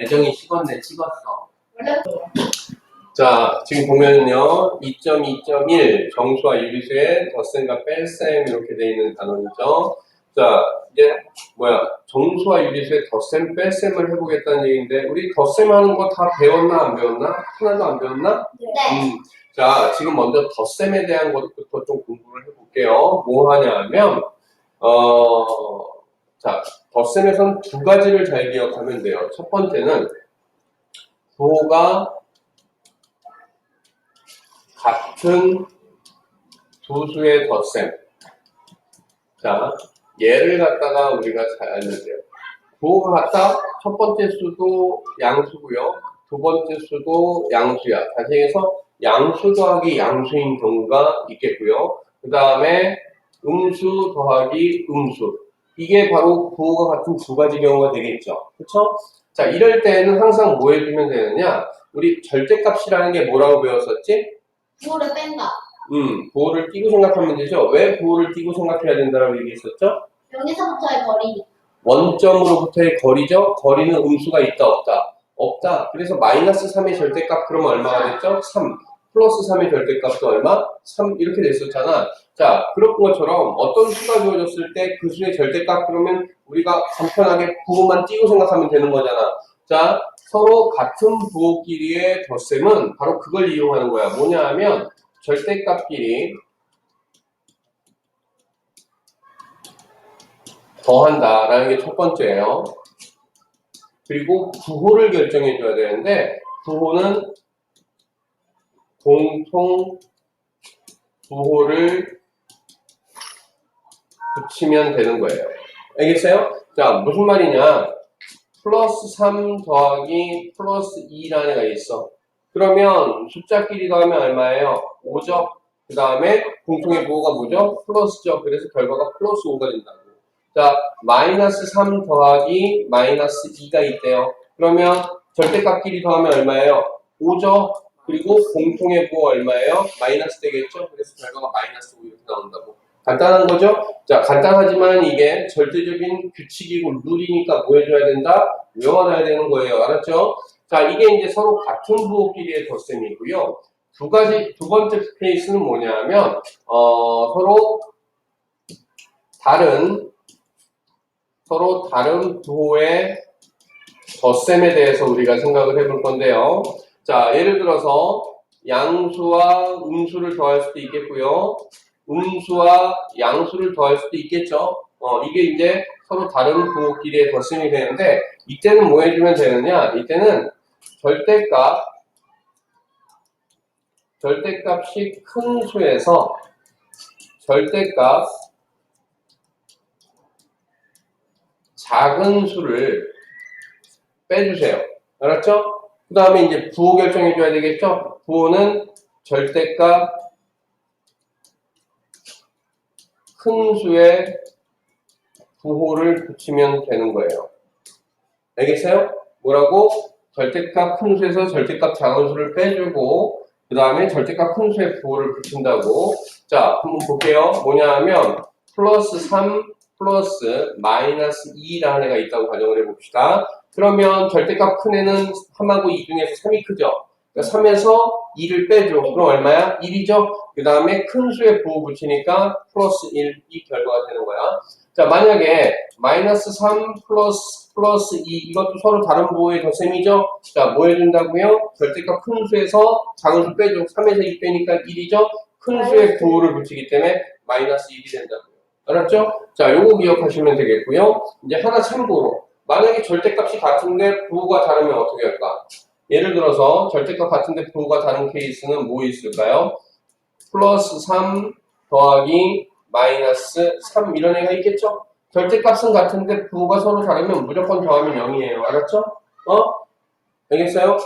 애정이 식었네, 식었어. 자, 지금 보면은요, 2.2.1 정수와 유리수의 덧셈과 뺄셈 이렇게 돼 있는 단원이죠. 자, 이제 정수와 유리수의 덧셈, 뺄셈을 해보겠다는 얘기인데, 우리 덧셈하는 거 다 배웠나 안 배웠나? 하나도 안 배웠나? 네. 자, 지금 먼저 덧셈에 대한 것부터 좀 공부를 해볼게요. 뭐 하냐면, 자, 덧셈에서는 두 가지를 잘 기억하면 돼요. 첫 번째는 부호가 같은 두 수의 덧셈. 자, 얘를 갖다가 우리가 잘 알면 돼요. 부호가 같다? 첫 번째 수도 양수고요. 두 번째 수도 양수야. 다시 해서 양수 더하기 양수인 경우가 있겠고요. 그 다음에 음수 더하기 음수. 이게 바로 부호가 같은 두 가지 경우가 되겠죠. 그쵸? 자, 이럴 때는 항상 뭐 해주면 되느냐? 우리 절대값이라는 게 뭐라고 배웠었지? 부호를 뺀다. 부호를 띄고 생각하면 되죠. 왜 부호를 띄고 생각해야 된다고 얘기했었죠? 여기서부터의 거리. 원점으로부터의 거리죠. 거리는 음수가 있다 없다? 없다. 그래서 마이너스 3의 절대값 그러면 얼마가 됐죠? 3. 플러스 3의 절대값도 얼마? 3 이렇게 됐었잖아. 자, 그런 것처럼 어떤 수가 주어졌을 때 그 수의 절대값 그러면 우리가 간편하게 부호만 띄고 생각하면 되는 거잖아. 자, 서로 같은 부호끼리의 덧셈은 바로 그걸 이용하는 거야. 뭐냐 하면 절대값끼리 더한다라는 게 첫 번째예요. 그리고 부호를 결정해 줘야 되는데 부호는 공통 부호를 붙이면 되는 거예요. 알겠어요? 자, 무슨 말이냐? 플러스 3 더하기 플러스 2라는 애가 있어. 그러면 숫자끼리 더하면 얼마예요? 5죠? 그 다음에 공통의 부호가 뭐죠? 플러스죠. 그래서 결과가 플러스 5가 된다고. 자, 마이너스 3 더하기 마이너스 2가 있대요. 그러면 절대값끼리 더하면 얼마예요? 5죠? 그리고 공통의 부호 얼마예요? 마이너스 되겠죠? 그래서 결과가 마이너스 5 이렇게 나온다고. 간단한 거죠? 자, 간단하지만 이게 절대적인 규칙이고 룰이니까 뭐 해줘야 된다? 외워놔야 되는 거예요. 알았죠? 자, 이게 이제 서로 같은 부호끼리의 덧셈이고요. 두 번째 케이스는 뭐냐면, 서로 다른 부호의 덧셈에 대해서 우리가 생각을 해볼 건데요. 자, 예를 들어서 양수와 음수를 더할 수도 있겠고요. 음수와 양수를 더할 수도 있겠죠. 이게 이제 서로 다른 부호끼리의 덧셈이 되는데 이때는 뭐 해주면 되느냐? 이때는 절대값이 큰 수에서 절대값 작은 수를 빼주세요. 알았죠? 그 다음에 이제 부호 결정해줘야 되겠죠? 부호는 절대값 큰 수의 부호를 붙이면 되는 거예요. 알겠어요? 뭐라고? 절대값 큰 수에서 절대값 작은 수를 빼주고 그 다음에 절대값 큰 수의 부호를 붙인다고. 자, 한번 볼게요. 뭐냐 하면 플러스 3 플러스 마이너스 2라는 애가 있다고 가정을 해봅시다. 그러면 절대값 큰 애는 3하고 2 중에서 3이 크죠? 그러니까 3에서 2를 빼줘. 그럼 얼마야? 1이죠? 그 다음에 큰 수의 부호 붙이니까 플러스 1, 이 결과가 되는 거야. 자, 만약에 마이너스 3 플러스 2 이것도 서로 다른 부호의 덧셈이죠? 자, 뭐 해준다고요? 절대값 큰 수에서 작은 수 빼줘. 3에서 2 빼니까 1이죠? 큰 수의 부호를 붙이기 때문에 마이너스 1이 된다고요. 알았죠? 자, 요거 기억하시면 되겠고요. 이제 하나 참고로 만약에 절대값이 같은데 부호가 다르면 어떻게 할까? 예를 들어서 절대값 같은데 부호가 다른 케이스는 뭐 있을까요? 플러스 3 더하기 마이너스 3 이런 애가 있겠죠? 절대값은 같은데 부호가 서로 다르면 무조건 더하면 0이에요. 알았죠? 알겠어요?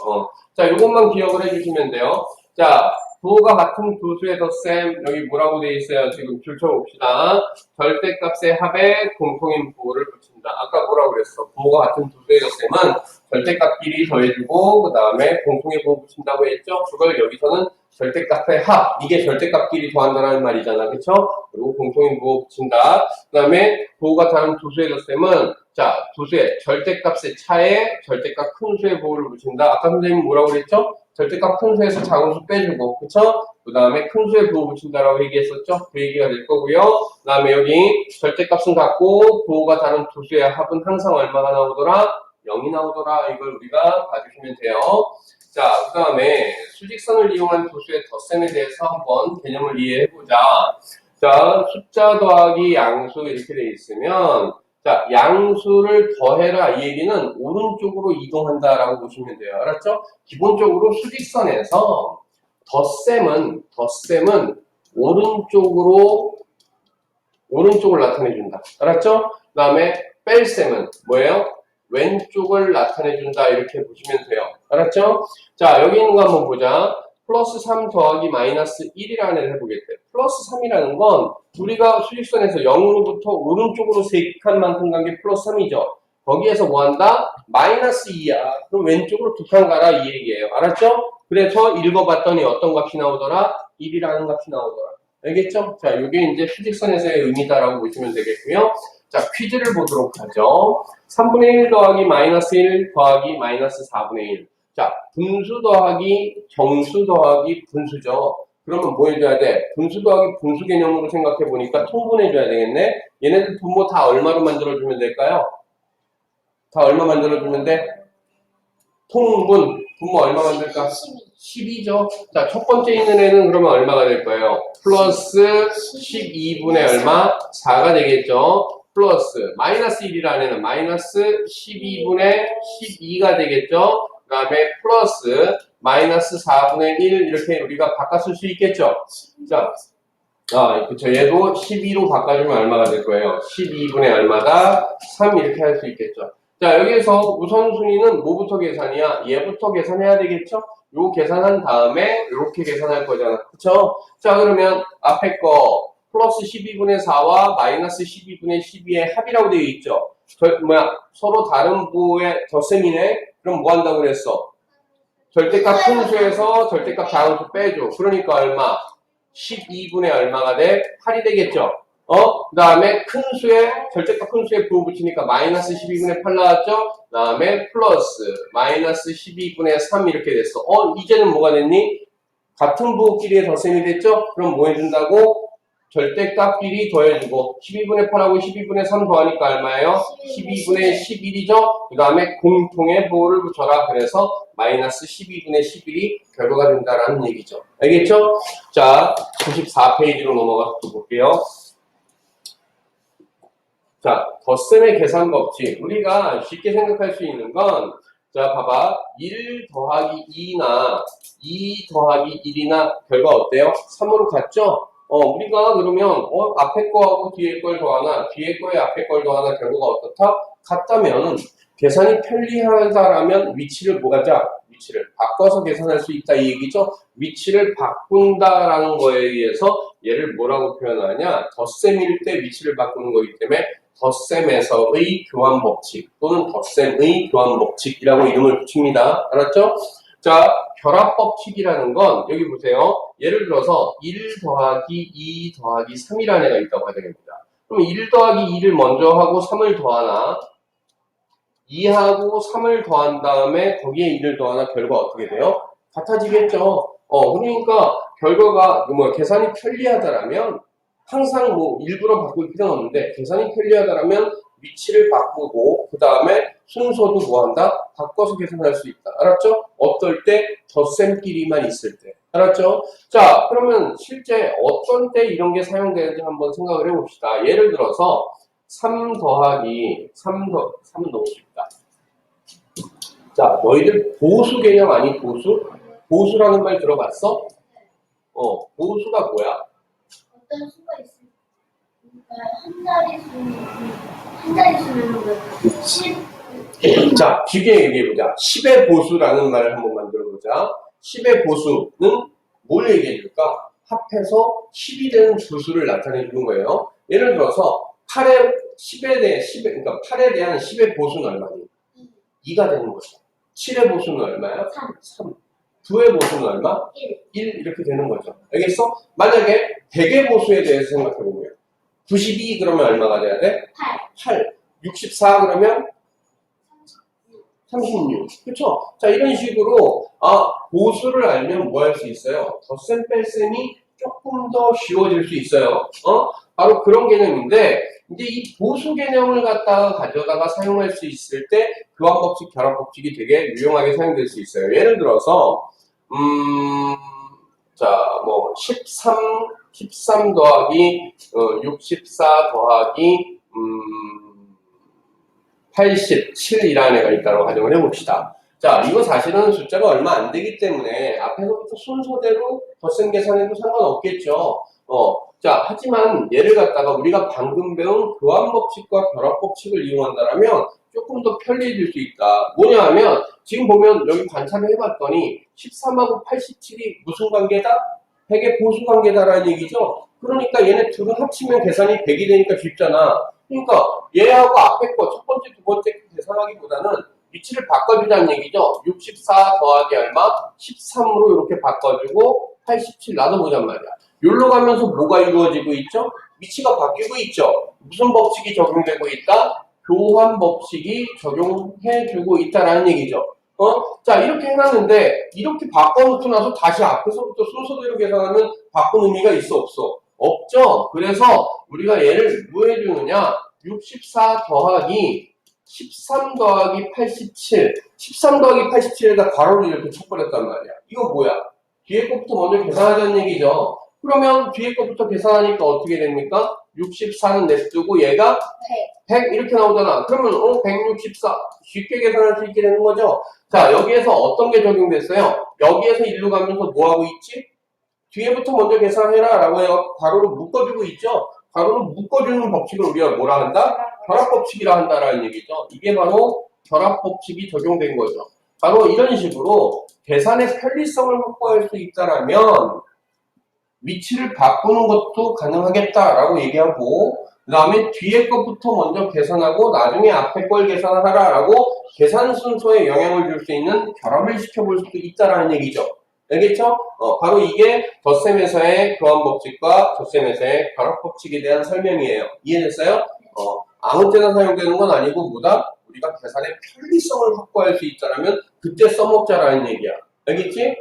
자, 요것만 기억을 해주시면 돼요. 자, 부호가 같은 두 수의 덧셈, 여기 뭐라고 돼 있어요? 지금 줄 쳐봅시다. 절대값의 합에 공통인 부호를 붙인다. 아까 뭐라고 그랬어? 부호가 같은 두 수의 덧셈은 절대값끼리 더해주고 그 다음에 공통의 부호 붙인다고 했죠? 그걸 여기서는 절대값의 합, 이게 절대값끼리 더한다는 말이잖아, 그쵸? 그리고 공통인 부호 붙인다. 그 다음에 부호가 다른 두 수의 덧셈은 자, 두 수의 절대값의 차에 절대값 큰 수의 부호를 붙인다. 아까 선생님이 뭐라고 그랬죠? 절대값 큰 수에서 작은 수 빼주고, 그쵸? 그 다음에 큰 수의 부호 붙인다라고 얘기했었죠? 그 얘기가 될 거고요. 그 다음에 여기 절대값은 같고, 부호가 다른 두 수의 합은 항상 얼마가 나오더라? 0이 나오더라. 이걸 우리가 봐주시면 돼요. 자, 그 다음에 수직선을 이용한 두 수의 덧셈에 대해서 한번 개념을 이해해보자. 자, 숫자 더하기 양수 이렇게 돼 있으면, 자, 양수를 더해라. 이 얘기는 오른쪽으로 이동한다라고 보시면 돼요. 알았죠? 기본적으로 수직선에서 덧셈은 오른쪽을 나타내준다. 알았죠? 그 다음에 뺄셈은 뭐예요? 왼쪽을 나타내준다. 이렇게 보시면 돼요. 알았죠? 자, 여기 있는 거 한번 보자. 플러스 3 더하기 마이너스 1이라는 애를 해보겠대. 플러스 3이라는 건 우리가 수직선에서 0으로부터 오른쪽으로 세칸 만큼 간 게 플러스 3이죠. 거기에서 뭐 한다? 마이너스 2야. 그럼 왼쪽으로 두 칸 가라 이 얘기예요. 알았죠? 그래서 읽어봤더니 어떤 값이 나오더라? 1이라는 값이 나오더라. 알겠죠? 자, 이게 이제 수직선에서의 의미다라고 보시면 되겠고요. 자, 퀴즈를 보도록 하죠. 3분의 1 더하기 마이너스 1 더하기 마이너스 4분의 1. 자, 분수 더하기 정수 더하기 분수죠. 그러면 뭐 해줘야 돼? 분수 더하기 분수 개념으로 생각해 보니까 통분해줘야 되겠네. 얘네들 분모 다 얼마로 만들어주면 될까요? 다 얼마 만들어주면 돼? 통분. 분모 얼마 만들까? 12죠. 자, 첫 번째 있는 애는 그러면 얼마가 될 거예요? 플러스 12분의 얼마? 4가 되겠죠. 플러스 마이너스 1이라는 애는 마이너스 12분의 12가 되겠죠. 그 다음에 플러스 마이너스 4분의 1 이렇게 우리가 바꿔 쓸 수 있겠죠. 자, 그쵸. 얘도 12로 바꿔주면 얼마가 될 거예요? 12분의 얼마다? 3 이렇게 할 수 있겠죠. 자, 여기에서 우선순위는 뭐부터 계산이야? 얘부터 계산해야 되겠죠? 요 계산한 다음에 이렇게 계산할 거잖아. 그쵸? 자, 그러면 앞에 거 플러스 12분의 4와 마이너스 12분의 12의 합이라고 되어 있죠. 서로 다른 부호의 덧셈이네? 그럼 뭐 한다고 그랬어? 절대값 큰 수에서 절대값 작은 수 빼줘. 그러니까 얼마? 12분의 얼마가 돼? 8이 되겠죠? 그 다음에 큰 수에, 절대값 큰 수에 부호 붙이니까 마이너스 12분의 8 나왔죠? 그 다음에 플러스 마이너스 12분의 3 이렇게 됐어. 이제는 뭐가 됐니? 같은 부호끼리의 덧셈이 됐죠? 그럼 뭐 해준다고? 절대값끼리 더해주고 12분의 8하고 12분의 3 더하니까 얼마예요? 12분의 11이죠? 그 다음에 공통의 부호를 붙여라. 그래서 마이너스 12분의 11이 결과가 된다라는 얘기죠. 알겠죠? 자, 94페이지로 넘어가서 또 볼게요. 자, 덧셈의 계산 법칙. 우리가 쉽게 생각할 수 있는 건, 자, 봐봐. 1 더하기 2나 2 더하기 1이나 결과 어때요? 3으로 같죠? 우리가 그러면, 앞에 거하고 뒤에 걸 더하나, 뒤에 거에 앞에 걸 더하나 결과가 어떻다? 같다면, 계산이 편리하다라면 위치를 위치를 바꿔서 계산할 수 있다 이 얘기죠. 위치를 바꾼다라는 거에 의해서 얘를 뭐라고 표현하냐? 덧셈일 때 위치를 바꾸는 거기 때문에 덧셈에서의 교환 법칙 또는 덧셈의 교환 법칙이라고 이름을 붙입니다. 알았죠? 자, 결합 법칙이라는 건 여기 보세요. 예를 들어서 1 더하기 2 더하기 3이라는 애가 있다고 가정합니다. 그럼 1 더하기 2를 먼저 하고 3을 더하나 2하고 3을 더한 다음에 거기에 1을 더하나 결과 어떻게 돼요? 같아지겠죠. 그러니까 결과가 계산이 편리하다라면 항상 일부러 바꿀 필요는 없는데 계산이 편리하다라면 위치를 바꾸고 그 다음에 순서도 뭐한다? 바꿔서 계산할 수 있다. 알았죠? 어떨 때? 덧셈끼리만 있을 때. 알았죠? 자, 그러면 실제 어떤 때 이런 게 사용되는지 한번 생각을 해봅시다. 예를 들어서 3 더하기 3은 너무 쉽다. 자, 너희들 보수 개념 아니 보수? 보수라는 말 들어봤어? 보수가 뭐야? 어떤 수가 있으니까 한 자릿수는 10. 자, 길게 얘기해보자. 10의 보수라는 말을 한번 만들어보자. 10의 보수는 뭘 얘기해 줄까? 합해서 10이 되는 주수를 나타내 주는 거예요. 예를 들어서 8에 10에 대해 10에 그러니까 8에 대한 10의 보수는 얼마니? 2가 되는 거죠. 7의 보수는 얼마야? 3. 9의 보수는 얼마? 1 이렇게 되는 거죠. 알겠어? 만약에 100의 보수에 대해서 생각해 보면 92 그러면 얼마가 돼야 돼? 8. 64 그러면 36. 그쵸? 자, 이런 식으로, 보수를 알면 뭐 할 수 있어요? 덧셈 뺄셈이 조금 더 쉬워질 수 있어요. 바로 그런 개념인데, 이제 이 보수 개념을 갖다가 가져다가 사용할 수 있을 때, 교환법칙, 결합법칙이 되게 유용하게 사용될 수 있어요. 예를 들어서, 자, 뭐, 13 더하기, 64 더하기, 87이라는 애가 있다고 가정을 해봅시다. 자, 이거 사실은 숫자가 얼마 안 되기 때문에 앞에서부터 순서대로 덧셈 계산해도 상관없겠죠. 자, 하지만 얘를 갖다가 우리가 방금 배운 교환법칙과 결합법칙을 이용한다면 조금 더 편리해질 수 있다. 뭐냐 하면 지금 보면 여기 관찰을 해봤더니 13하고 87이 무슨 관계다? 100의 보수 관계다라는 얘기죠. 그러니까 얘네 둘은 합치면 계산이 100이 되니까 쉽잖아. 그러니까 얘하고 앞에 거 첫 번째, 두 번째 계산하기보다는 위치를 바꿔주자는 얘기죠. 64 더하기 얼마? 13으로 이렇게 바꿔주고 87 나눠보잔 말이야. 여기로 가면서 뭐가 이루어지고 있죠? 위치가 바뀌고 있죠. 무슨 법칙이 적용되고 있다? 교환 법칙이 적용해주고 있다라는 얘기죠. 자, 이렇게 해놨는데 이렇게 바꿔놓고 나서 다시 앞에서부터 순서대로 계산하면 바꾼 의미가 있어 없어? 없죠. 그래서 우리가 얘를 뭐 해주느냐? 64 더하기 13 더하기 87 13 더하기 87에다 괄호를 이렇게 쳐버렸단 말이야. 이거 뭐야? 뒤에 것부터 먼저 계산하자는 얘기죠. 그러면 뒤에 것부터 계산하니까 어떻게 됩니까? 64는 냅두고 얘가 100 이렇게 나오잖아. 그러면 164 쉽게 계산할 수 있게 되는 거죠. 자, 여기에서 어떤 게 적용됐어요? 여기에서 일로 가면서 뭐 하고 있지? 뒤에부터 먼저 계산해라 라고 해요. 괄호를 묶어주고 있죠. 괄호를 묶어주는 법칙을 우리가 뭐라 한다? 결합법칙이라 한다라는 얘기죠. 이게 바로 결합법칙이 적용된 거죠. 바로 이런 식으로 계산의 편리성을 확보할 수 있다라면 위치를 바꾸는 것도 가능하겠다라고 얘기하고 그 다음에 뒤에 것부터 먼저 계산하고 나중에 앞에 걸 계산하라라고 계산 순서에 영향을 줄 수 있는 결합을 시켜볼 수도 있다라는 얘기죠. 알겠죠? 바로 이게 덧셈에서의 교환법칙과 덧셈에서의 결합법칙에 대한 설명이에요. 이해됐어요? 아무 때나 사용되는 건 아니고 뭐다? 우리가 계산의 편리성을 확보할 수 있다면 그때 써먹자라는 얘기야. 알겠지?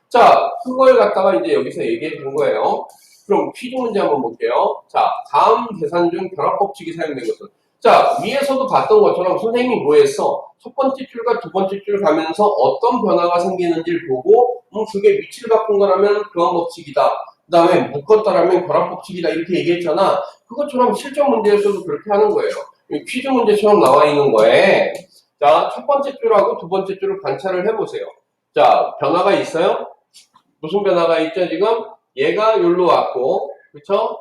자, 그걸 갖다가 이제 여기서 얘기해 준 거예요. 그럼 퀴즈 문제 한번 볼게요. 자, 다음 계산 중 결합법칙이 사용된 것은 자, 위에서도 봤던 것처럼 선생님이 뭐 했어? 첫 번째 줄과 두 번째 줄 가면서 어떤 변화가 생기는지를 보고 그게 위치를 바꾼 거라면 교환법칙이다. 그 다음에 묶었다라면 결합법칙이다. 이렇게 얘기했잖아. 그것처럼 실전 문제에서도 그렇게 하는 거예요. 퀴즈 문제처럼 나와 있는 거에 자, 첫 번째 줄하고 두 번째 줄을 관찰을 해보세요. 자, 변화가 있어요? 무슨 변화가 있죠, 지금? 얘가 여기로 왔고, 그쵸?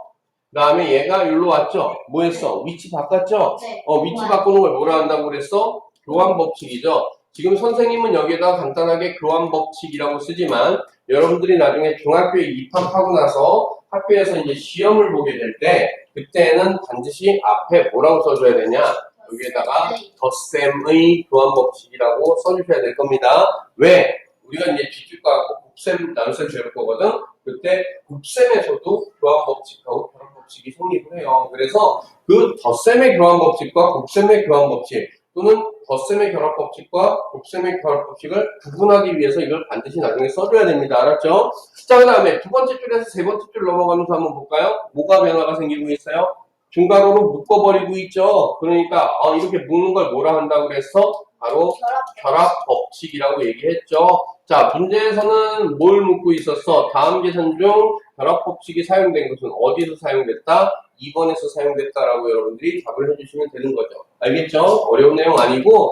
그 다음에 얘가 여기로 왔죠? 뭐 했어? 위치 바꿨죠? 네. 위치 바꾸는 걸 뭐라 한다고 그랬어? 교환법칙이죠. 지금 선생님은 여기에다 간단하게 교환법칙이라고 쓰지만, 여러분들이 나중에 중학교에 입학하고 나서 학교에서 이제 시험을 보게 될 때, 그때는 반드시 앞에 뭐라고 써줘야 되냐? 여기에다가 덧셈의 교환법칙이라고 써주셔야 될 겁니다. 왜? 우리가 이제 기출과 곱셈, 나눗셈 배울 거거든? 그때 곱셈에서도 교환법칙하고 결합법칙이 성립을 해요. 그래서 그 덧셈의 교환법칙과 곱셈의 교환법칙 또는 덧셈의 결합법칙과 곱셈의 결합법칙을 구분하기 위해서 이걸 반드시 나중에 써줘야 됩니다. 알았죠? 자, 그 다음에 두 번째 줄에서 세 번째 줄 넘어가면서 한번 볼까요? 뭐가 변화가 생기고 있어요? 중괄호로 묶어버리고 있죠. 그러니까 이렇게 묶는 걸 뭐라 한다고 그랬어? 바로 결합법칙이라고 얘기했죠. 자, 문제에서는 뭘 묻고 있었어? 다음 계산 중 결합법칙이 사용된 것은 어디서 사용됐다? 2번에서 사용됐다라고 여러분들이 답을 해주시면 되는 거죠. 알겠죠? 어려운 내용 아니고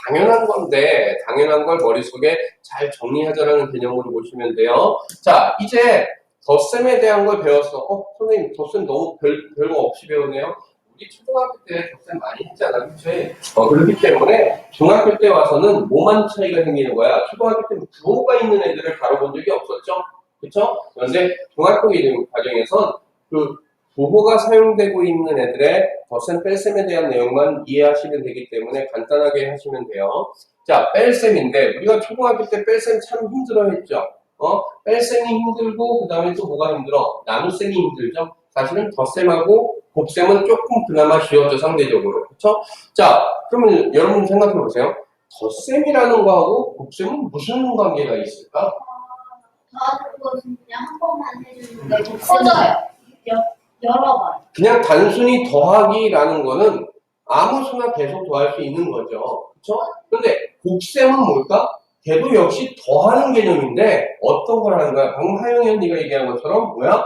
당연한 건데 당연한 걸 머릿속에 잘 정리하자라는 개념으로 보시면 돼요. 자, 이제 덧셈에 대한 걸 배웠어. 선생님 덧셈 너무 별거 없이 배우네요. 우리 초등학교 때 덧셈 많이 했잖아, 그치? 그렇기 때문에 중학교 때 와서는 뭐만 차이가 생기는 거야? 초등학교 때 부호가 있는 애들을 다뤄본 적이 없었죠? 그쵸? 그런데 중학교 과정에선 그 부호가 사용되고 있는 애들의 덧셈, 뺄셈에 대한 내용만 이해하시면 되기 때문에 간단하게 하시면 돼요. 자, 뺄셈인데 우리가 초등학교 때 뺄셈 참 힘들어 했죠. 뺄셈이 힘들고 그 다음에 또 뭐가 힘들어? 나눗셈이 힘들죠. 사실은 덧셈하고 곱셈은 조금 그나마 쉬웠죠, 상대적으로. 그쵸? 자, 그러면 여러분 생각해 보세요. 덧셈이라는 거하고 곱셈은 무슨 관계가 있을까? 더하는 것은 그냥 한 번만 해주는데 커져요. 여러 번. 그냥 단순히 더하기라는 거는 아무 수나 계속 더할 수 있는 거죠. 그쵸? 근데 곱셈은 뭘까? 걔도 역시 더하는 개념인데 어떤 걸 하는 거야? 방금 하영이 언니가 얘기한 것처럼 뭐야?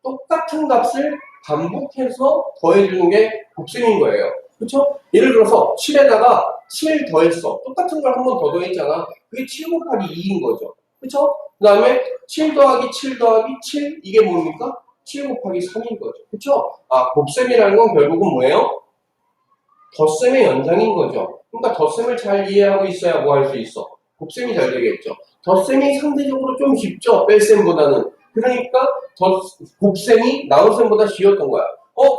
똑같은 값을 반복해서 더해주는 게 곱셈인 거예요. 그쵸? 예를 들어서 7에다가 7 더했어. 똑같은 걸 한 번 더 더했잖아. 그게 7 곱하기 2인 거죠. 그쵸? 그 다음에 7 더하기 7 더하기 7 이게 뭡니까? 7 곱하기 3인 거죠. 그쵸? 곱셈이라는 건 결국은 뭐예요? 덧셈의 연장인 거죠. 그러니까 덧셈을 잘 이해하고 있어야 뭐 할 수 있어? 곱셈이 잘 되겠죠. 덧셈이 상대적으로 좀 쉽죠. 뺄셈보다는. 그러니까 곱셈이 나눗셈보다 쉬웠던 거야.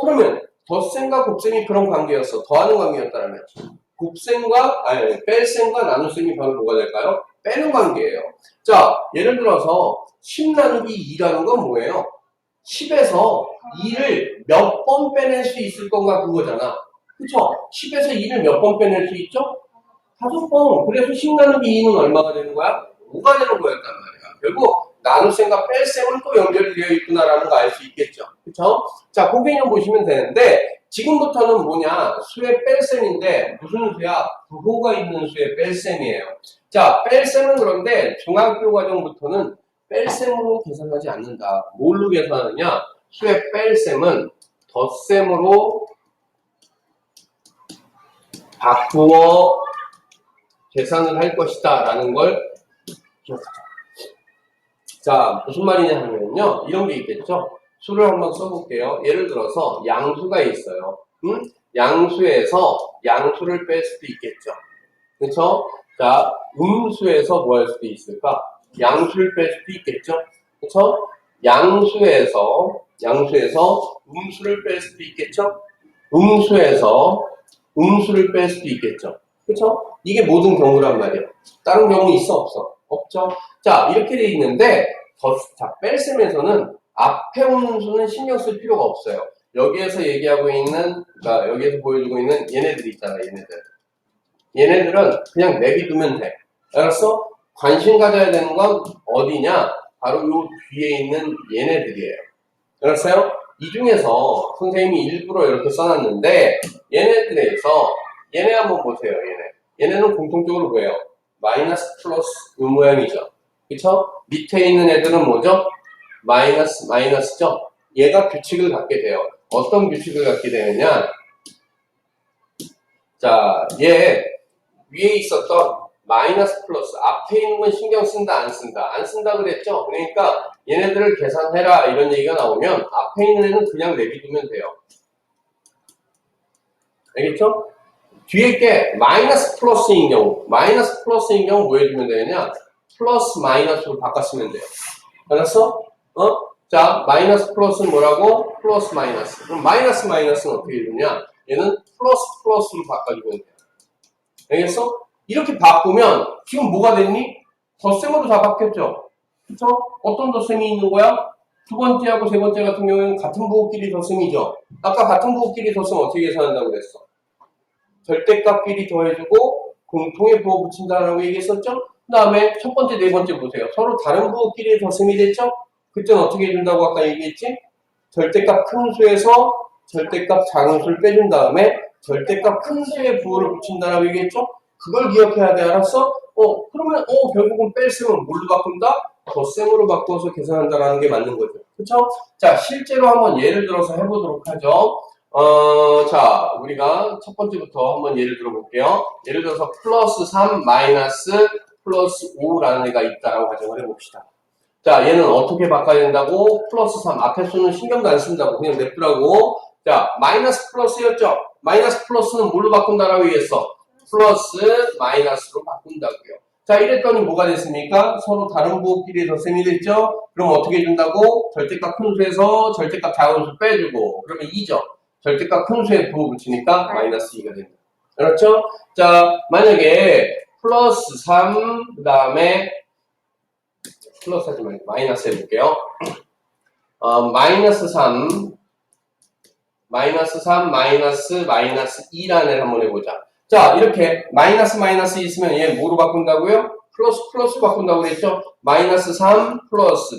그러면 덧셈과 곱셈이 그런 관계였어. 더하는 관계였다면 뺄셈과 나눗셈이 바로 뭐가 될까요? 빼는 관계예요. 자, 예를 들어서 10 나누기 2라는 건 뭐예요? 10에서 2를 몇 번 빼낼 수 있을 건가 그거잖아. 그쵸? 10에서 2를 몇 번 빼낼 수 있죠? 5번. 그래서 10 나누기 2는 얼마가 되는 거야? 5가 되는 거였단 말이야. 결국 나눗셈과 뺄셈은 또 연결이 되어 있구나라는 거 알 수 있겠죠. 그쵸? 자, 그 개념 보시면 되는데 지금부터는 뭐냐? 수의 뺄셈인데 무슨 수야? 부호가 있는 수의 뺄셈이에요. 자, 뺄셈은 그런데 중학교 과정부터는 뺄셈으로 계산하지 않는다. 뭘로 계산하느냐? 수의 뺄셈은 덧셈으로 바꾸어 계산을 할 것이다 라는 걸 기억하자. 자, 무슨 말이냐 하면요, 이런 게 있겠죠. 수를 한번 써볼게요. 예를 들어서 양수가 있어요. 양수에서 양수를 뺄 수도 있겠죠. 그렇죠? 자, 음수에서 뭐 할 수도 있을까? 양수를 뺄 수도 있겠죠. 그렇죠? 양수에서 음수를 뺄 수도 있겠죠. 음수를 뺄 수도 있겠죠. 그렇죠? 이게 모든 경우란 말이에요. 다른 경우 있어 없어? 없죠. 자, 이렇게 돼 있는데 뺄셈에서는 앞에 오는 수는 신경 쓸 필요가 없어요. 여기에서 얘기하고 있는, 그러니까 여기에서 보여주고 있는 얘네들 있잖아, 얘네들은 그냥 내비두면 돼. 알았어? 관심 가져야 되는 건 어디냐? 바로 요 뒤에 있는 얘네들이에요. 알았어요? 이 중에서 선생님이 일부러 이렇게 써놨는데 얘네들에서 얘네 한번 보세요. 얘네는 공통적으로 뭐예요? 마이너스 플러스 이 모양이죠. 그쵸? 밑에 있는 애들은 뭐죠? 마이너스죠? 얘가 규칙을 갖게 돼요. 어떤 규칙을 갖게 되느냐? 자, 얘 위에 있었던 마이너스 플러스 앞에 있는 건 신경 쓴다 안 쓴다 그랬죠? 그러니까 얘네들을 계산해라 이런 얘기가 나오면 앞에 있는 애는 그냥 내비두면 돼요. 알겠죠? 뒤에 게 마이너스 플러스인 경우 뭐 해주면 되느냐? 플러스 마이너스로 바꿨으면 돼요. 알았어? 자, 마이너스 플러스는 뭐라고? 플러스 마이너스. 그럼 마이너스는 어떻게 해주냐? 얘는 플러스로 바꿔주면 돼요. 알겠어? 이렇게 바꾸면 지금 뭐가 됐니? 덧셈으로 다 바뀌었죠? 그쵸? 어떤 덧셈이 있는 거야? 두 번째하고 세 번째 같은 경우에는 같은 부호끼리 덧셈이죠? 아까 같은 부호끼리 덧셈 어떻게 계산한다고 그랬어? 절대값끼리 더해주고 공통의 부호 붙인다라고 얘기했었죠? 그 다음에 첫 번째, 네 번째 보세요. 서로 다른 부호끼리 덧셈이 됐죠? 그때는 어떻게 해준다고 아까 얘기했지? 절대값 큰 수에서 절대값 작은 수를 빼준 다음에 절대값 큰 수의 부호를 붙인다라고 얘기했죠? 그걸 기억해야 돼. 알았어? 그러면 결국은 뺄셈은 뭘로 바꾼다? 덧셈으로 바꿔서 계산한다라는 게 맞는 거죠. 그쵸? 자, 실제로 한번 예를 들어서 해보도록 하죠. 자, 우리가 첫 번째부터 한번 예를 들어볼게요. 예를 들어서 플러스 3 마이너스 플러스 5라는 애가 있다라고 가정을 해봅시다. 자, 얘는 어떻게 바꿔야 된다고? 플러스 3. 앞에 수는 신경도 안 쓴다고. 그냥 냅두라고. 자, 마이너스 플러스였죠? 마이너스 플러스는 뭘로 바꾼다라고 얘기했어? 플러스 마이너스로 바꾼다고요. 자, 이랬더니 뭐가 됐습니까? 서로 다른 부호끼리 덧셈이 됐죠? 그럼 어떻게 해준다고? 절대값 큰 수에서 절대값 작은 수 빼주고, 그러면 2죠. 절대값 큰 수에 부호 붙이니까 마이너스 2가 된다. 그렇죠? 자, 만약에 플러스 3, 그 다음에 플러스 하지 말고 마이너스 해볼게요. 마이너스 3, 마이너스 2라는 애를 한번 해보자. 자, 이렇게 마이너스 있으면 얘 뭐로 바꾼다고요? 플러스 바꾼다고 그랬죠? 마이너스 3 플러스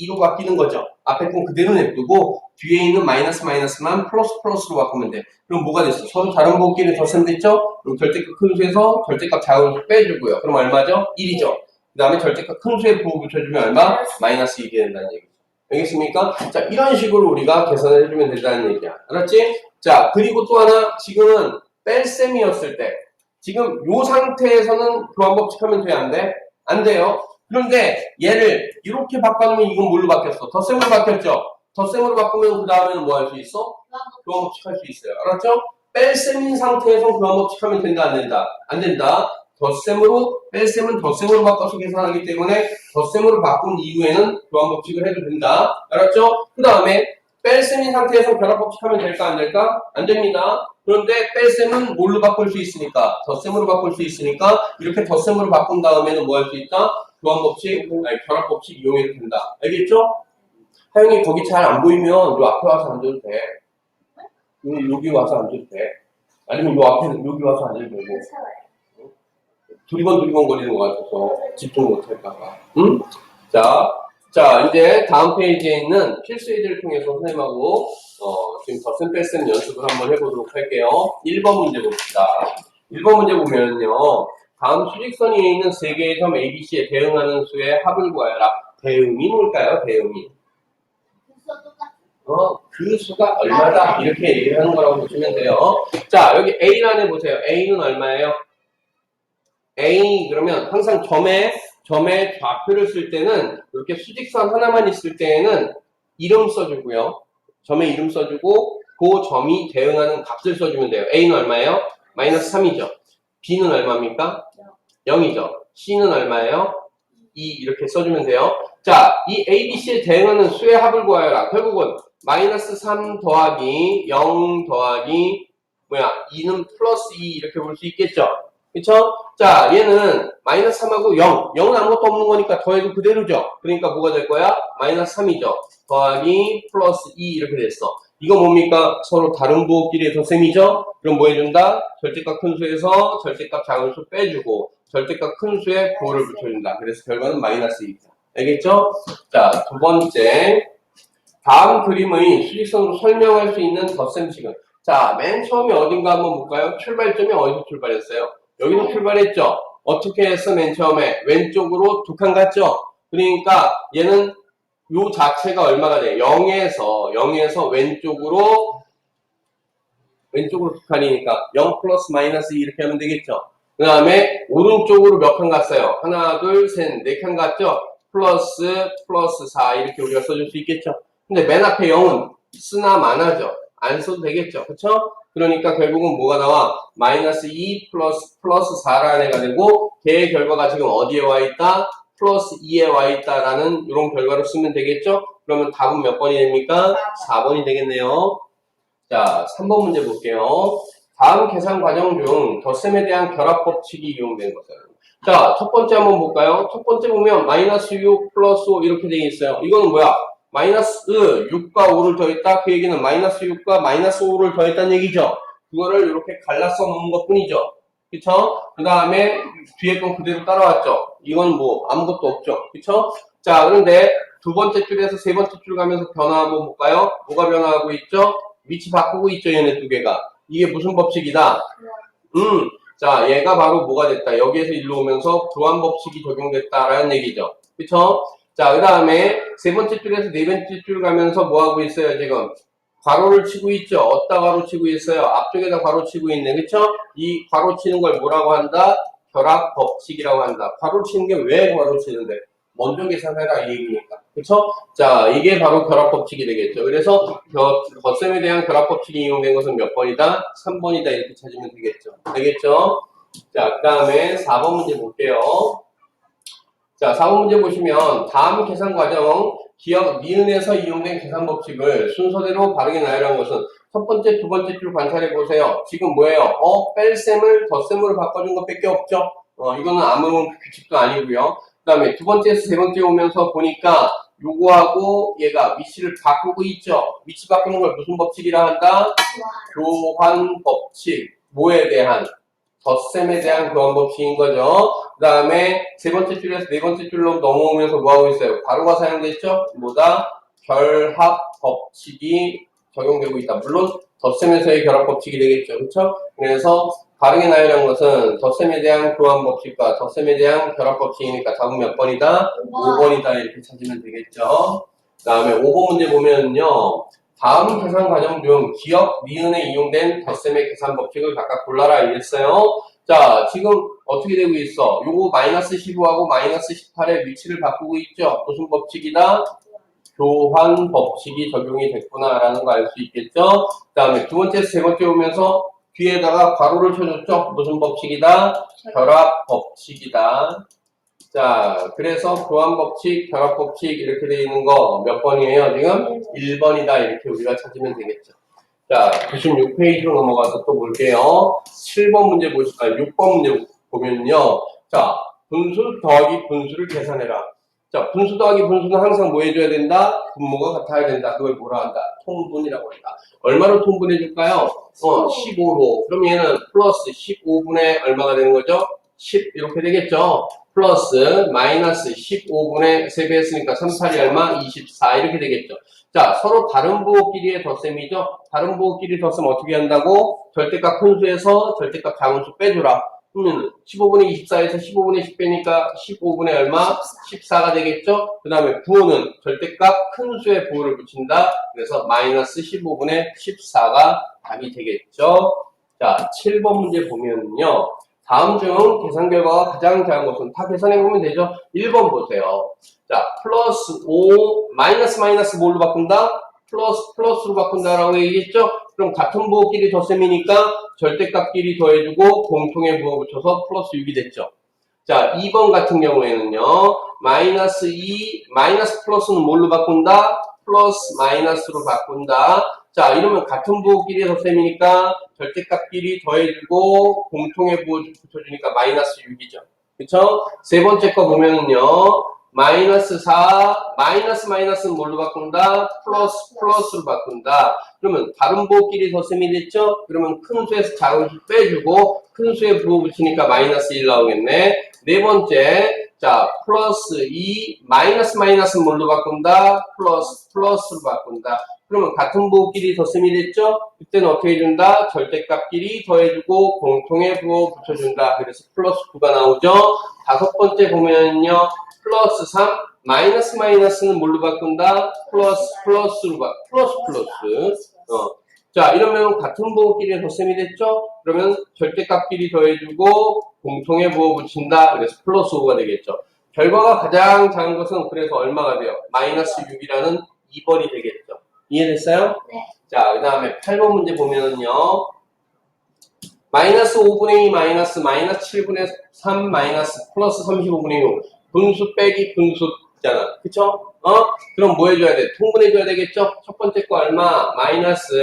2로 바뀌는 거죠. 앞에 건 그대로 냅두고 뒤에 있는 마이너스만 플러스로 바꾸면 돼. 그럼 뭐가 됐어? 서로 다른 부호끼리 덧셈 됐죠? 그럼 절대값 큰 수에서 절대값 작은 수 빼주고요. 그럼 얼마죠? 1이죠. 그 다음에 절대값 큰 수에 부호 붙여주면 얼마? 마이너스 2이 된다는 얘기죠. 알겠습니까? 자, 이런 식으로 우리가 계산을 해주면 된다는 얘기야. 알았지? 자, 그리고 또 하나, 지금은 뺄셈이었을 때, 지금 요 상태에서는 교환법칙 하면 돼, 안 돼? 안 돼요. 그런데 얘를 이렇게 바꿔놓으면 이건 뭘로 바뀌었어? 덧셈으로 바뀌었죠? 덧셈으로 바꾸면 그 다음에는 뭐 할 수 있어? 교환법칙 할 수 있어요. 알았죠? 뺄셈인 상태에서 교환법칙 하면 된다, 안 된다? 안 된다. 뺄셈은 덧셈으로 바꿔서 계산하기 때문에 덧셈으로 바꾼 이후에는 교환법칙을 해도 된다. 알았죠? 그 다음에 뺄셈인 상태에서 결합법칙 하면 될까, 안 될까? 안 됩니다. 그런데 뺄셈은 뭘로 바꿀 수 있으니까? 덧셈으로 바꿀 수 있으니까 이렇게 덧셈으로 바꾼 다음에는 뭐 할 수 있다? 교환법칙, 결합법칙 이용해도 된다. 알겠죠? 하영이 거기 잘 안 보이면 요 앞에 와서 앉아도 돼. 여기 와서 앉아도 돼. 아니면 요 앞에 여기 와서 앉아도 되고. 두리번 거리는 것 같아서 집중 못할까봐. 응? 자, 이제 다음 페이지에 있는 필수 예제를 통해서 선생님하고 지금 덧셈 뺄셈 연습을 한번 해보도록 할게요. 1번 문제 봅시다. 1번 문제 보면요. 다음 수직선 위에 있는 세 개의 점 ABC에 대응하는 수의 합을 구하여라. 대응이 뭘까요? 대응이. 그 수가 얼마다? 이렇게 얘기를 하는 거라고 보시면 돼요. 자, 여기 A란에 보세요. A는 얼마예요? A 그러면 항상 점에 좌표를 쓸 때는 이렇게 수직선 하나만 있을 때에는 이름 써주고요. 점에 이름 써주고 그 점이 대응하는 값을 써주면 돼요. A는 얼마예요? 마이너스 3이죠. B는 얼마입니까? 0이죠. C는 얼마예요? 2 이렇게 써주면 돼요. 자, 이 A, B, C에 대응하는 수의 합을 구하여라. 결국은 마이너스 3 더하기 0 더하기 2는 플러스 2 이렇게 볼 수 있겠죠. 그쵸? 자, 얘는 마이너스 3하고 0. 0은 아무것도 없는 거니까 더해도 그대로죠. 그러니까 뭐가 될 거야? 마이너스 3이죠. 더하기 플러스 2 이렇게 됐어. 이거 뭡니까? 서로 다른 부호끼리의 덧셈이죠? 그럼 뭐 해준다? 절대값 큰 수에서 절대값 작은 수 빼주고 절대값 큰 수에 부호를 붙여준다. 그래서 결과는 마이너스 2입니다. 알겠죠? 자, 두 번째. 다음 그림의 수직선으로 설명할 수 있는 덧셈식은 자, 맨 처음에 어딘가 한번 볼까요? 출발점이 어디서 출발했어요? 여기서 출발했죠? 어떻게 했어, 맨 처음에? 왼쪽으로 두 칸 갔죠? 그러니까 얘는 요 자체가 얼마가 돼? 0에서 왼쪽으로 두 칸이니까 0 플러스 마이너스 2 이렇게 하면 되겠죠? 그 다음에 오른쪽으로 몇 칸 갔어요? 하나, 둘, 셋, 네 칸 갔죠? 플러스 4 이렇게 우리가 써줄 수 있겠죠? 근데 맨 앞에 0은 쓰나 마나죠? 안 써도 되겠죠? 그쵸? 그러니까 결국은 뭐가 나와? 마이너스 2 플러스 4라는 애가 되고 걔의 결과가 지금 어디에 와 있다? 플러스 2에 와 있다라는 이런 결과를 쓰면 되겠죠? 그러면 답은 몇 번이 됩니까? 4번이 되겠네요. 자, 3번 문제 볼게요. 다음 계산 과정 중 덧셈에 대한 결합법칙이 이용된 것은 자, 첫 번째 한번 볼까요? 첫 번째 보면 마이너스 6 플러스 5 이렇게 되어 있어요. 이거는 뭐야? 마이너스 6과 5를 더했다. 그 얘기는 마이너스 6과 마이너스 5를 더했다는 얘기죠. 그거를 이렇게 갈라서 놓은 것 뿐이죠. 그쵸? 그 다음에 뒤에 건 그대로 따라왔죠. 이건 뭐 아무것도 없죠. 그쵸? 자, 그런데 두 번째 줄에서 세 번째 줄 가면서 변화 한번 볼까요? 뭐가 변화하고 있죠? 위치 바꾸고 있죠. 얘네 두 개가. 이게 무슨 법칙이다? 자, 얘가 바로 뭐가 됐다. 여기에서 일로 오면서 교환법칙이 적용됐다라는 얘기죠. 그쵸? 자, 그 다음에 세 번째 줄에서 네 번째 줄 가면서 뭐 하고 있어요, 지금? 괄호를 치고 있죠? 어디다 괄호 치고 있어요? 앞쪽에다 괄호 치고 있네. 그쵸? 이 괄호 치는 걸 뭐라고 한다? 결합법칙이라고 한다. 괄호 치는 게 왜 괄호 치는데? 먼저 계산해라, 이 얘기니까. 그쵸? 자, 이게 바로 결합법칙이 되겠죠. 그래서 덧셈에 대한 결합법칙이 이용된 것은 몇 번이다? 3번이다. 이렇게 찾으면 되겠죠. 되겠죠? 자, 그 다음에 4번 문제 볼게요. 자, 4번 문제 보시면 다음 계산 과정 기억 니은에서 이용된 계산 법칙을 순서대로 바르게 나열한 것은 첫 번째, 두 번째 줄 관찰해 보세요. 지금 뭐예요? 뺄셈을 덧셈으로 바꿔준 것밖에 없죠? 이거는 아무 규칙도 아니고요. 그 다음에 두 번째에서 세 번째 오면서 보니까 요거하고 얘가 위치를 바꾸고 있죠? 위치 바꾸는 걸 무슨 법칙이라 한다? 교환 법칙. 뭐에 대한? 덧셈에 대한 교환 법칙인 거죠. 그 다음에 세 번째 줄에서 네 번째 줄로 넘어오면서 뭐하고 있어요? 괄호가 사용됐죠? 뭐다? 결합 법칙이 적용되고 있다. 물론 덧셈에서의 결합 법칙이 되겠죠. 그렇죠? 그래서 바르게 나열한 것은 덧셈에 대한 교환 법칙과 덧셈에 대한 결합 법칙이니까 답은 몇 번이다? 5번이다. 이렇게 찾으면 되겠죠. 그 다음에 5번 문제 보면요. 다음 계산 과정 중 기억, 니은에 이용된 덧셈의 계산 법칙을 각각 골라라 이랬어요. 자, 지금 어떻게 되고 있어? 요거 마이너스 15하고 마이너스 18의 위치를 바꾸고 있죠? 무슨 법칙이다? 교환 법칙이 적용이 됐구나라는 거 알 수 있겠죠? 그 다음에 두 번째, 세 번째 오면서 뒤에다가 괄호를 쳐줬죠? 무슨 법칙이다? 결합 법칙이다. 자, 그래서 교환 법칙, 결합 법칙 이렇게 되어 있는 거 몇 번이에요? 지금 1번이다. 이렇게 우리가 찾으면 되겠죠. 자, 96페이지로 넘어가서 또 볼게요. 7번 문제 보실까요? 6번 문제 보면요. 자, 분수 더하기 분수를 계산해라. 자, 분수 더하기 분수는 항상 뭐 해줘야 된다? 분모가 같아야 된다. 그걸 뭐라 한다? 통분이라고 한다. 얼마로 통분해줄까요? 15로. 그럼 얘는 플러스 15분의 얼마가 되는 거죠? 10 이렇게 되겠죠? 플러스 마이너스 15분의 3배 했으니까 38이 얼마? 24 이렇게 되겠죠. 자, 서로 다른 부호끼리의 덧셈이죠. 다른 부호끼리 덧셈 어떻게 한다고? 절대값 큰 수에서 절대값 작은 수 빼줘라. 그러면 15분의 24에서 15분의 10 빼니까 15분의 얼마? 14가 되겠죠. 그 다음에 부호는 절대값 큰 수에 부호를 붙인다. 그래서 마이너스 15분의 14가 답이 되겠죠. 자, 7번 문제 보면요. 다음 중 계산 결과가 가장 작은 것은 다 계산해보면 되죠. 1번 보세요. 자, 플러스 5, 마이너스 뭘로 바꾼다? 플러스로 바꾼다라고 얘기했죠? 그럼 같은 부호끼리 덧셈이니까 절대값끼리 더해주고 공통의 부호 붙여서 플러스 6이 됐죠. 자, 2번 같은 경우에는요. 마이너스 2, 마이너스 플러스는 뭘로 바꾼다? 플러스 마이너스로 바꾼다. 자, 이러면 같은 부호끼리 덧셈이니까 절대값끼리 더해주고 공통의 부호 붙여주니까 마이너스 6이죠. 그쵸? 세 번째 거 보면은요. 마이너스 4, 마이너스는 뭘로 바꾼다? 플러스로 바꾼다. 그러면 다른 부호끼리 덧셈이 됐죠? 그러면 큰 수에서 작은 수 빼주고 큰 수에 부호 붙이니까 마이너스 1 나오겠네. 네 번째, 자, 플러스 2, 마이너스는 뭘로 바꾼다? 플러스로 바꾼다. 그러면 같은 부호끼리 덧셈이 됐죠? 그때는 어떻게 해준다? 절대값끼리 더해주고 공통의 부호 붙여준다. 그래서 플러스 9가 나오죠? 다섯 번째 보면요. 플러스 3, 마이너스는 뭘로 바꾼다? 플러스로 플러스. 자, 이러면 같은 부호끼리 덧셈이 됐죠? 그러면 절대값끼리 더해주고 공통의 부호 붙인다. 그래서 플러스 5가 되겠죠. 결과가 가장 작은 것은 그래서 얼마가 돼요? 마이너스 6이라는 2번이 되겠죠. 이해됐어요? 네. 자, 그 다음에 8번 문제 보면은요. 마이너스 5분의 2 마이너스 7분의 3 마이너스 플러스 35분의 6 분수 빼기 분수잖아. 그쵸? 그럼 뭐 해줘야 돼? 통분해줘야 되겠죠? 첫 번째 거 얼마? 마이너스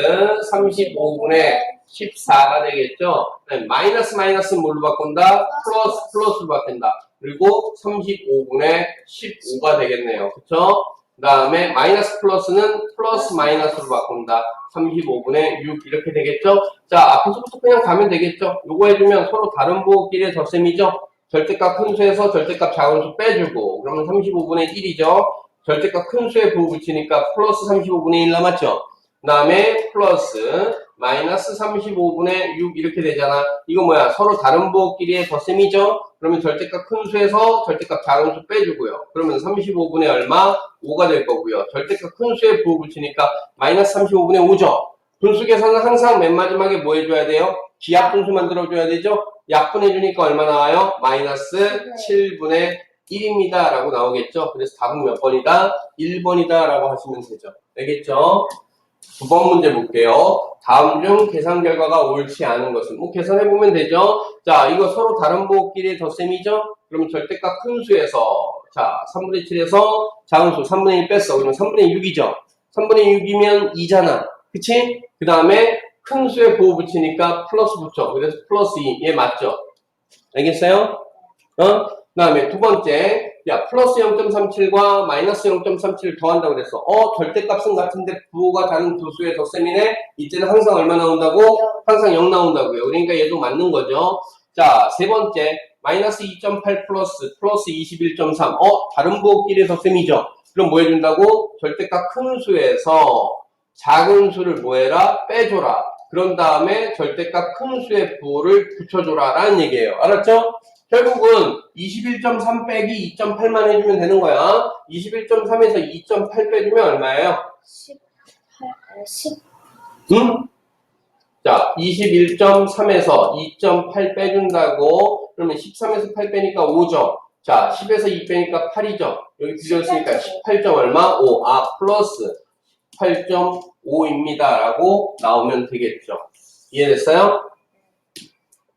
35분의 14가 되겠죠? 마이너스는 뭘로 바꾼다? 플러스로 바꾼다. 그리고 35분의 15가 되겠네요. 그쵸? 그 다음에 마이너스 플러스는 플러스 마이너스로 바꾼다. 35분의 6 이렇게 되겠죠? 자, 앞에서부터 그냥 가면 되겠죠? 요거 해주면 서로 다른 부호끼리의 덧셈이죠? 절대값 큰 수에서 절대값 작은 수 빼주고 그러면 35분의 1이죠? 절대값 큰 수에 부호 붙이니까 플러스 35분의 1 남았죠? 그 다음에 플러스 마이너스 35분의 6 이렇게 되잖아. 이거 뭐야? 서로 다른 부호끼리의 덧셈이죠? 그러면 절대값 큰 수에서 절대값 작은 수 빼주고요. 그러면 35분의 얼마? 5가 될 거고요. 절대값 큰 수에 부호 붙이니까 마이너스 35분의 5죠? 분수 계산은 항상 맨 마지막에 뭐 해줘야 돼요? 기압 분수 만들어줘야 되죠? 약분해주니까 얼마 나와요? 마이너스 7분의 1입니다. 라고 나오겠죠? 그래서 답은 몇 번이다? 1번이다. 라고 하시면 되죠. 알겠죠? 두 번 문제 볼게요. 다음 중 계산 결과가 옳지 않은 것은 뭐 계산해보면 되죠. 자, 이거 서로 다른 부호끼리의 덧셈이죠. 그럼 절대값 큰 수에서 자 3분의 7에서 작은 수 3분의 1 뺐어. 그러면 3분의 6이죠. 3분의 6이면 2잖아. 그치? 그 다음에 큰 수에 보호 붙이니까 플러스 붙여. 그래서 플러스 2. 얘 맞죠? 알겠어요? 그 다음에 두 번째, 야, 플러스 0.37과 마이너스 0.37을 더한다고 그랬어. 절대값은 같은데 부호가 다른 두 수의 덧셈이네? 이때는 항상 얼마 나온다고? 항상 0 나온다고요. 그러니까 얘도 맞는 거죠. 자, 세 번째, 마이너스 2.8 플러스 21.3. 다른 부호끼리 덧셈이죠. 그럼 뭐 해준다고? 절대값 큰 수에서 작은 수를 뭐 해라? 빼줘라. 그런 다음에 절대값 큰 수의 부호를 붙여줘라. 라는 얘기예요. 알았죠? 결국은 21.3 빼기 2.8만 해주면 되는 거야. 21.3에서 2.8 빼주면 얼마예요? 10. 응? 자, 21.3에서 2.8 빼준다고 그러면 13에서 8 빼니까 5죠. 자, 10에서 2 빼니까 8이죠. 여기 비교했으니까 18점 얼마? 5. 플러스 8.5입니다. 라고 나오면 되겠죠. 이해됐어요?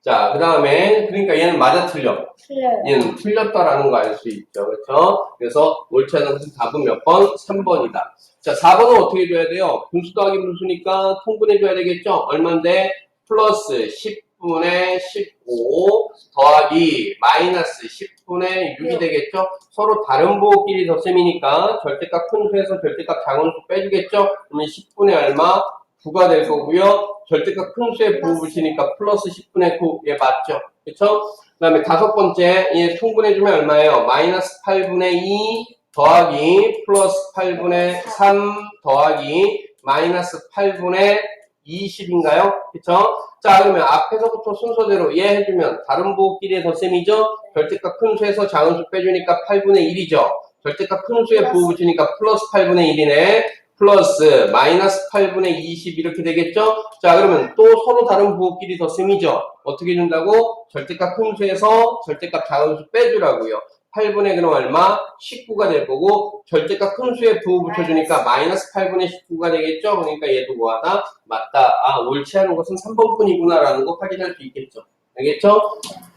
자, 그 다음에, 그러니까 얘는 맞아 틀려. 틀려요. 얘는 틀렸다라는 거 알 수 있죠. 그렇죠? 그래서 옳지 않은 것은 답은 몇 번? 3번이다. 자, 4번은 어떻게 해줘야 돼요? 분수 더하기 분수니까 통분해줘야 되겠죠? 얼만데? 플러스 10분의 15 더하기 마이너스 10분의 6이 되겠죠? 서로 다른 부호끼리 덧셈이니까 절대값 큰 수에서 절대값 작은 수 빼주겠죠? 그러면 10분의 얼마? 9가 될 거고요. 절대값 큰 수에 부호 붙이니까 플러스 10분의 9. 얘 맞죠? 그쵸? 그 다음에 다섯 번째, 얘 통분해주면 얼마예요? 마이너스 8분의 2 더하기 플러스 8분의 3 더하기 마이너스 8분의 20인가요? 그쵸? 자, 그러면 앞에서부터 순서대로 얘 해주면 다른 부호끼리의 덧셈이죠? 절대값 큰 수에서 작은 수 빼주니까 8분의 1이죠? 절대값 큰 수에 부호 붙이니까 플러스 8분의 1이네. 플러스 마이너스 8분의 20 이렇게 되겠죠? 자, 그러면 또 서로 다른 부호끼리 덧셈이죠? 어떻게 준다고? 절대값 큰 수에서 절대값 작은 수 빼주라고요. 8분의 그럼 얼마? 19가 될 거고 절대값 큰 수에 부호 붙여주니까 마이너스 8분의 19가 되겠죠? 그러니까 얘도 뭐하다? 맞다. 옳지 않은 것은 3번뿐이구나 라는 거 확인할 수 있겠죠? 알겠죠?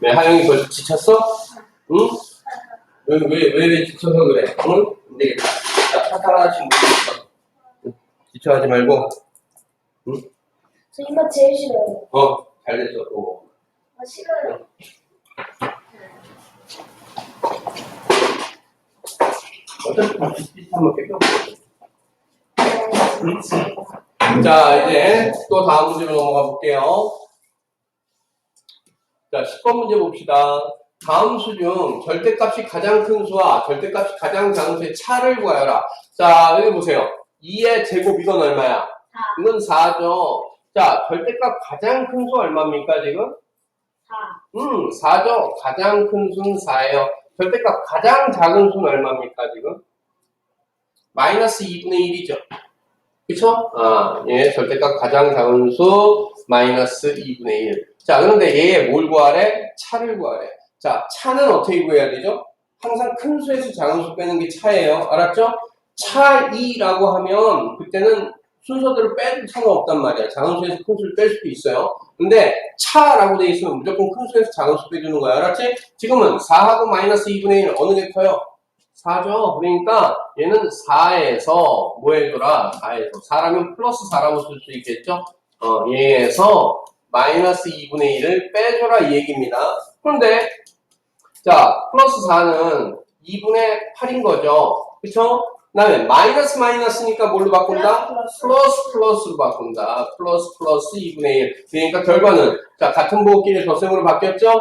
네, 하영이 벌써 지쳤어? 응? 왜 지쳐서 그래? 응? 안 되겠다. 자, 사탕 하나씩 먹어. 지쳐하지 말고. 응? 저 이거 제일 싫어요. 잘 됐어. 또. 싫어요. 어차피 다 비슷비슷한 거 껴. 자, 이제 또 다음 문제로 넘어가 볼게요. 자, 10번 문제 봅시다. 다음 수 중 절대값이 가장 큰 수와 절대값이 가장 작은 수의 차를 구하여라. 자, 여기 보세요. 2의 제곱 이건 얼마야? 4. 이건 4죠. 자, 절대값 가장 큰 수 얼마입니까, 지금? 4. 4죠. 가장 큰 수는 4예요. 절대값 가장 작은 수는 얼마입니까, 지금? 마이너스 2분의 1이죠. 그쵸? 예, 절대값 가장 작은 수, 마이너스 2분의 1. 자, 그런데 얘 뭘 구하래? 차를 구하래. 자, 차는 어떻게 구해야 되죠? 항상 큰 수에서 작은 수 빼는 게 차예요. 알았죠? 차 2라고 하면, 그때는 순서대로 빼도 상관없단 말이야. 작은 수에서 큰 수를 뺄 수도 있어요. 근데 차라고 돼 있으면 무조건 큰 수에서 작은 수 빼주는 거야. 알았지? 지금은 4하고 마이너스 2분의 1 어느 게 커요? 4죠. 그러니까 얘는 4에서 뭐 해줘라? 4에서 4라면 플러스 4라고 쓸 수 있겠죠? 얘에서 마이너스 2분의 1을 빼줘라 이 얘기입니다. 그런데 자 플러스 4는 2분의 8인 거죠. 그쵸? 그 다음에 마이너스니까 뭘로 바꾼다? 플러스로 바꾼다. 플러스 2분의 1. 그러니까 결과는 자 같은 부호끼리 덧셈으로 바뀌었죠?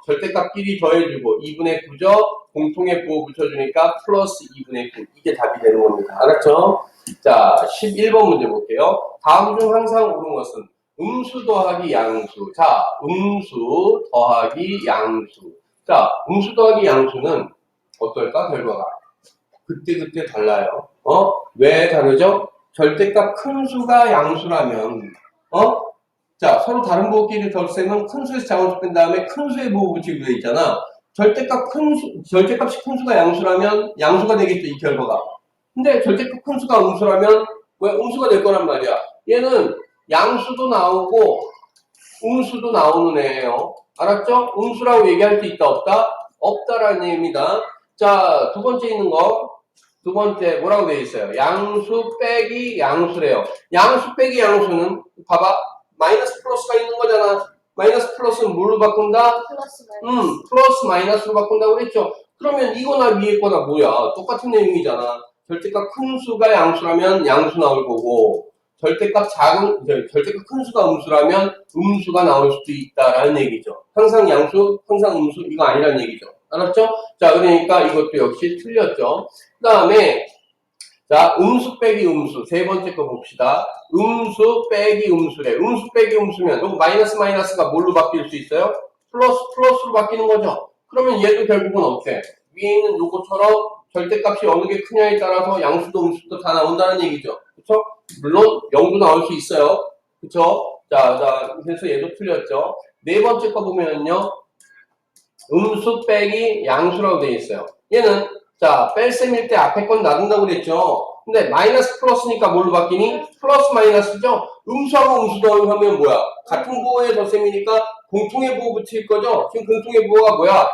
절대값끼리 더해주고 2분의 9죠? 공통의 부호 붙여주니까 플러스 2분의 9. 이게 답이 되는 겁니다. 알았죠? 자 11번 문제 볼게요. 다음 중 항상 옳은 것은 음수 더하기 양수. 자 음수 더하기 양수. 자 음수 더하기 양수는 어떨까? 결과가 그때 달라요. 왜 다르죠? 절대값 큰 수가 양수라면 자 서로 다른 부호끼리 덧셈은 큰 수에서 작은 수 뺀 다음에 큰 수의 부호 붙이고 돼 있잖아. 절대값이 큰 수가 양수라면 양수가 되겠죠, 이 결과가. 근데 절대값 큰 수가 음수라면 왜? 음수가 될 거란 말이야. 얘는 양수도 나오고 음수도 나오는 애예요. 알았죠? 음수라고 얘기할 수 있다 없다? 없다라는 얘기입니다. 자, 두 번째 있는 거. 두 번째 뭐라고 되어 있어요? 양수 빼기 양수래요. 양수 빼기 양수는 봐봐. 마이너스 플러스가 있는 거잖아. 마이너스 플러스는 뭘로 바꾼다? 플러스 마이너스. 플러스 마이너스로 바꾼다고 그랬죠. 그러면 이거나 위에 거나 뭐야? 똑같은 내용이잖아. 절대값 큰 수가 양수라면 양수 나올 거고 절대값 절대값 큰 수가 음수라면 음수가 나올 수도 있다라는 얘기죠. 항상 양수, 항상 음수 이거 아니라는 얘기죠. 알았죠? 자, 그러니까 이것도 역시 틀렸죠. 그 다음에 자, 음수 빼기 음수. 세 번째 거 봅시다. 음수 빼기 음수래. 음수 빼기 음수면, 요거 마이너스 마이너스가 뭘로 바뀔 수 있어요? 플러스로 바뀌는 거죠. 그러면 얘도 결국은 어때? 위에 있는 요거처럼 절대값이 어느 게 크냐에 따라서 양수도 음수도 다 나온다는 얘기죠. 그쵸? 물론 0도 나올 수 있어요. 그쵸? 자, 그래서 얘도 틀렸죠. 네 번째 거 보면요. 음수 빼기 양수라고 되어 있어요. 얘는 자, 뺄셈일 때 앞에 건 놔둔다고 그랬죠. 근데 마이너스 플러스니까 뭘로 바뀌니? 플러스 마이너스죠. 음수하고 음수 더하면 뭐야? 같은 부호의 덧셈이니까 공통의 부호 붙일 거죠. 지금 공통의 부호가 뭐야?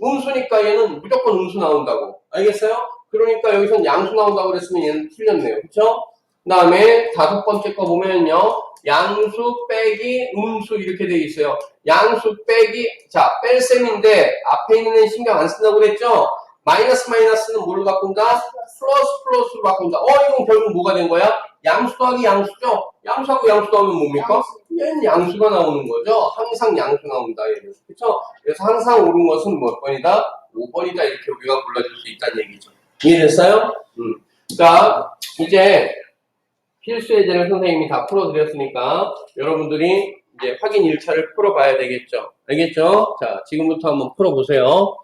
음수니까 얘는 무조건 음수 나온다고. 알겠어요? 그러니까 여기선 양수 나온다고 그랬으면 얘는 틀렸네요. 그쵸? 그 다음에 다섯 번째 거 보면요. 양수 빼기 음수 이렇게 돼 있어요. 양수 빼기, 자, 뺄셈인데 앞에 있는 애는 신경 안 쓴다고 그랬죠? 마이너스 마이너스는 뭘로 바꾼다? 플러스로 바꾼다. 이건 결국 뭐가 된 거야? 양수 더하기 양수죠? 양수하고 양수 더하면 뭡니까? 얘는 양수가 나오는 거죠? 항상 양수 나온다, 얘는. 그쵸? 그래서 항상 옳은 것은 몇 번이다? 5번이다. 이렇게 우리가 불러줄 수 있다는 얘기죠. 이해됐어요? 자, 이제 필수 예제를 선생님이 다 풀어드렸으니까 여러분들이 이제 확인 1차를 풀어봐야 되겠죠? 알겠죠? 자, 지금부터 한번 풀어보세요.